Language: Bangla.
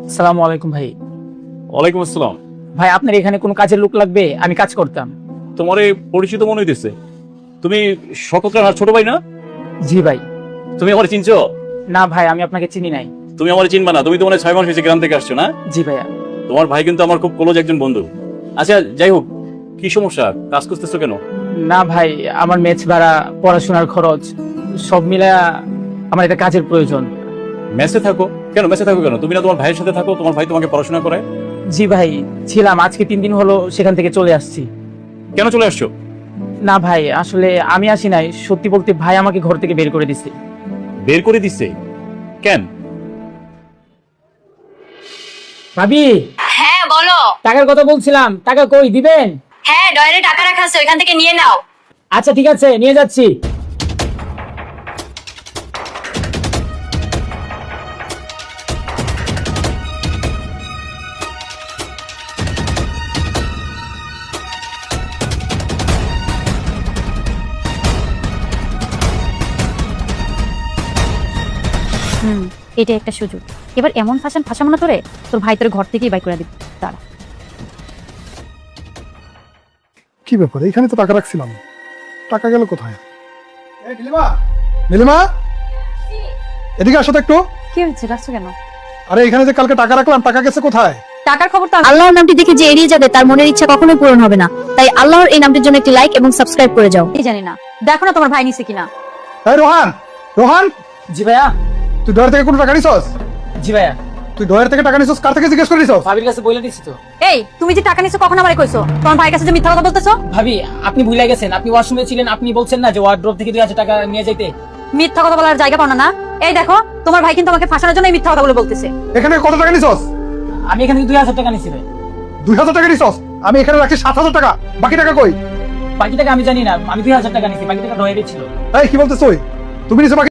আসসালামু আলাইকুম ভাই। ওয়ালাইকুম আসসালাম। ভাই আপনার এখানে কোনো কাজের লোক লাগবে? আমি কাজ করতাম। তোমার পরিচিত মনে হইতেছে। তুমি শকত রানার ছোট ভাই না? জি ভাই। তুমি আমার চিনছো? না ভাই, আমি আপনাকে চিনি নাই। তুমি আমার চিনবা না, তুমি তো মনে হয় 6 মাস হয়েছে গ্রাম থেকে আসছো না? জি ভাইয়া। তোমার ভাই কিন্তু আমার খুব ক্লোজ একজন বন্ধু। আচ্ছা যাই হোক, কি সমস্যা, কাজ করতেছো কেন? না ভাই, আমার মেস ভাড়া, পড়াশোনার খরচ সব মিলায়া আমার একটা কাজের প্রয়োজন। মেসে থাকো কেন? মেসে থাকো কেন? তুমি না তোমার ভাইয়ের সাথে থাকো, তোমার ভাই তোমাকে পড়াশোনা করে। জি ভাই ছিলাম, আজকে 3 দিন হলো সেখান থেকে চলে আসছি। কেন চলে আসছো? না ভাই, আসলে আমি আসি নাই, সত্যি বলতে ভাই আমাকে ঘর থেকে বের করে দিছে। বের করে দিচ্ছে কেন? ভাবি, হ্যাঁ বলো। টাকার কথা বলছিলাম, টাকা কই দিবেন? হ্যাঁ ডয়ারে টাকা রাখা আছে, ওইখান থেকে নিয়ে নাও। আচ্ছা ঠিক আছে, নিয়ে যাচ্ছি। এটা একটা সুযোগ। এবার এমন ফাঁসামো না তোরে, তোর ভাই তোর ঘর থেকেই বাই করে দিবে। তারা কি ব্যাপার, এখানে তো টাকা রাখছিলাম, টাকা গেল কোথায়? নীলিমা, এদিকে আসো তো একটু। কি হয়েছে, রাখছো কেন? আরে এখানে যে কালকে টাকা রাখলাম, টাকা গেছে কোথায়? টাকার খবর তো আল্লাহর নামটি দেখে যে এড়িয়ে যাবে তার মনের ইচ্ছা কখনোই পূরণ হবে না। তাই আল্লাহর এই নামটির জন্য একটি লাইক এবং সাবস্ক্রাইব করে যাও। এই জানি না, দেখো না তোমার ভাই নিছে কিনা। এই রোহান, রোহান, জি ভাইয়া। তুই ডয়ের থেকে কোনো টাকা নিছস? জি ভাইয়া। তুই ডয়ের থেকে টাকা নিছস, কার থেকে জিজ্ঞেস করে নিছস? ভাবির কাছে বলে দিছি তো। এই তুমি যে টাকা নিছো কখন আমারে কইছো? তোমার ভাইয়ের কাছে যে মিথ্যা কথা বলতেছো। ভাবি, আপনি ভুলে গেছেন, আপনি ওয়াশরুমে ছিলেন, আপনি বলছেন না যে ওয়ার্ড্রপ থেকে 2000 টাকা নিয়ে যাইতে। মিথ্যা কথা বলার জায়গা পাও না। এই দেখো, তোমার ভাই কিন্তু আমাকে ফাঁসানোর জন্য এই মিথ্যা কথা বলতেছে। এখানে কত টাকা নিছস? আমি এখান থেকে 2000 টাকা নিছি ভাই। 2000 টাকা নিছস? আমি এখানে রাখছি 7000 টাকা, বাকি টাকা কই? বাকি টাকা আমি জানি না, আমি 2000 টাকা নিছি, বাকি টাকা ডয়েরই ছিল। এই কি বলতেছ তুই? তুমি নিছো বাকি